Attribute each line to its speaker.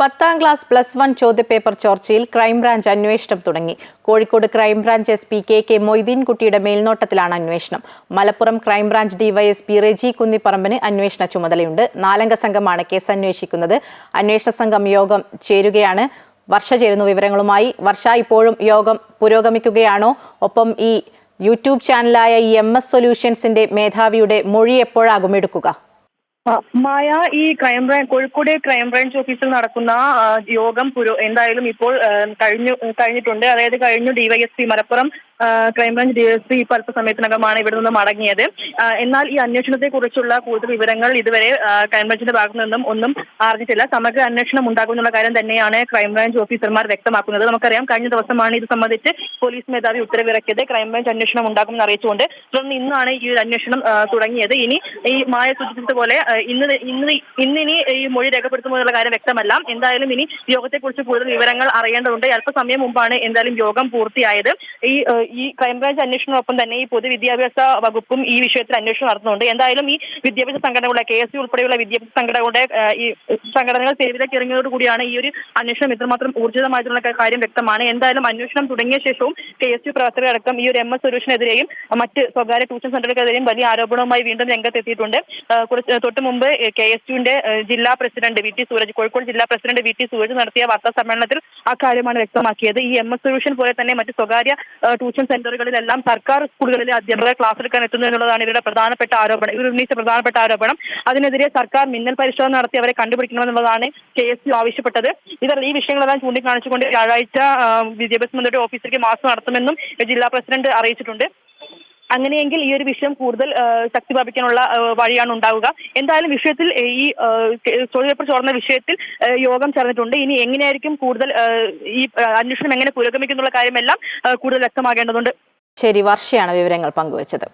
Speaker 1: 10ാം class +1 ചോദ്യപേപ്പർ ചോർച്ചയിൽ crime branch അന്വേഷണം തുടങ്ങി. കോഴിക്കോട് ക്രൈംബ്രാഞ്ച് SP കെ മൊയ്തീൻകുട്ടിയുടെ മേൽനോട്ടത്തിലാണ് അന്വേഷണം. മലപ്പുറം ക്രൈംബ്രാഞ്ച് DYSP റെജി കുന്നിപ്പറമ്പിന് അന്വേഷണ ചുമതലയുണ്ട്. 4-അംഗ സംഘമാണ് കേസ് അന്വേഷിക്കുന്നത്. അന്വേഷണ സംഘം യോഗം ചേരുകയാണ്. വർഷ ചേരുന്നു വിവരങ്ങളുമായി. വർഷ, ഇപ്പോഴും യോഗം പുരോഗമിക്കുകയാണോ? ഒപ്പം ഈ യൂട്യൂബ് ചാനലായ MS സൊല്യൂഷൻസിന്റെ മേധാവിയുടെ മൊഴി എപ്പോഴാകും എടുക്കുക?
Speaker 2: മായ, ഈ കോഴിക്കോട് ക്രൈംബ്രാഞ്ച് ഓഫീസിൽ നടക്കുന്ന യോഗം എന്തായാലും ഇപ്പോൾ കഴിഞ്ഞിട്ടുണ്ട്. അതായത് കഴിഞ്ഞു. DYSP മലപ്പുറം ക്രൈംബ്രാഞ്ച് DYSP ഇപ്പോൾ അല്പസമയത്തിനകമാണ് ഇവിടെ നിന്ന് മടങ്ങിയത്. എന്നാൽ ഈ അന്വേഷണത്തെ കുറിച്ചുള്ള കൂടുതൽ വിവരങ്ങൾ ഇതുവരെ ക്രൈംബ്രാഞ്ചിന്റെ ഭാഗത്തു നിന്നും ഒന്നും അറിഞ്ഞിട്ടില്ല. സമഗ്ര അന്വേഷണം ഉണ്ടാകുമെന്നുള്ള കാര്യം തന്നെയാണ് ക്രൈംബ്രാഞ്ച് ഓഫീസർമാർ വ്യക്തമാക്കുന്നത്. നമുക്കറിയാം, കഴിഞ്ഞ ദിവസമാണ് ഇത് സംബന്ധിച്ച് പോലീസ് മേധാവി ഉത്തരവിറക്കിയത്. ക്രൈംബ്രാഞ്ച് അന്വേഷണം ഉണ്ടാകുമെന്ന് അറിയിച്ചുകൊണ്ട്. തുടർന്ന് ഇന്നാണ് ഈ ഒരു അന്വേഷണം തുടങ്ങിയത്. ഇനി ഈ മായ സൂചിപ്പിച്ചതുപോലെ ഇന്നിനി ഈ മൊഴി രേഖപ്പെടുത്തുമെന്നുള്ള കാര്യം വ്യക്തമല്ല. എന്തായാലും ഇനി യോഗത്തെക്കുറിച്ച് കൂടുതൽ വിവരങ്ങൾ അറിയേണ്ടതുണ്ട്. അല്പസമയം മുമ്പാണ് എന്തായാലും യോഗം പൂർത്തിയായത്. ഈ ക്രൈംബ്രാഞ്ച് അന്വേഷണമൊപ്പം തന്നെ ഈ പൊതുവിദ്യാഭ്യാസ വകുപ്പും ഈ വിഷയത്തിൽ അന്വേഷണം നടത്തുന്നുണ്ട്. എന്തായാലും ഈ വിദ്യാഭ്യാസ സംഘടനകളുടെ KSU ഉൾപ്പെടെയുള്ള വിദ്യാഭ്യാസ സംഘടനകളുടെ ഈ സംഘടനകൾ തെരുവിലേക്ക് ഇറങ്ങിയതോടുകൂടിയാണ് ഈ ഒരു അന്വേഷണം ഇത്രമാത്രം ഊർജിതമായിട്ടുള്ള കാര്യം വ്യക്തമാണ്. എന്തായാലും അന്വേഷണം തുടങ്ങിയ ശേഷവും KSU പ്രവർത്തകരടക്കം ഈ ഒരു MS സൊല്യൂഷനെതിരെയും മറ്റ് സ്വകാര്യ ട്യൂഷൻ സെന്ററുകൾക്കെതിരെയും വലിയ ആരോപണവുമായി വീണ്ടും രംഗത്തെത്തിയിട്ടുണ്ട്. തൊട്ട് മുമ്പ് KSUവിന്റെ ജില്ലാ പ്രസിഡന്റ് VT സൂരജ്, കോഴിക്കോട് ജില്ലാ പ്രസിഡന്റ് VT സൂരജ് നടത്തിയ വാർത്താ സമ്മേളനത്തിൽ ആ കാര്യമാണ് വ്യക്തമാക്കിയത്. ഈ MS സൊല്യൂഷൻ പോലെ തന്നെ മറ്റ് സ്വകാര്യ ട്യൂഷൻ സെന്ററുകളിലെല്ലാം സർക്കാർ സ്കൂളുകളിലെ അധ്യാപകർ ക്ലാസ് എടുക്കാൻ എത്തുന്നു എന്നുള്ളതാണ് ഇവർ ഉന്നയിച്ച പ്രധാനപ്പെട്ട ആരോപണം. അതിനെതിരെ സർക്കാർ മിന്നൽ പരിശോധന നടത്തി അവരെ കണ്ടുപിടിക്കണമെന്നുള്ളതാണ് KSU ആവശ്യപ്പെട്ടത്. ഈ വിഷയങ്ങളെല്ലാം ചൂണ്ടിക്കാണിച്ചുകൊണ്ട് വ്യാഴാഴ്ച വിദ്യാഭ്യാസ മന്ത്രിയുടെ ഓഫീസിലേക്ക് മാർച്ച് നടത്തുമെന്നും ജില്ലാ പ്രസിഡന്റ് അറിയിച്ചിട്ടുണ്ട്. അങ്ങനെയെങ്കിൽ ഈ ഒരു വിഷയം കൂടുതൽ ശക്തി പ്രാപിക്കാനുള്ള വഴിയാണ് ഉണ്ടാവുക. എന്തായാലും വിഷയത്തിൽ ഈ ചോദ്യപേപ്പർ ചോർന്ന വിഷയത്തിൽ യോഗം ചേർന്നിട്ടുണ്ട്. ഇനി എങ്ങനെയായിരിക്കും കൂടുതൽ ഈ അന്വേഷണം എങ്ങനെ പുരോഗമിക്കുന്നുള്ള കാര്യമെല്ലാം കൂടുതൽ വ്യക്തമാകേണ്ടതുണ്ട്.
Speaker 1: ശരി, വർഷയാണ് വിവരങ്ങൾ പങ്കുവച്ചത്.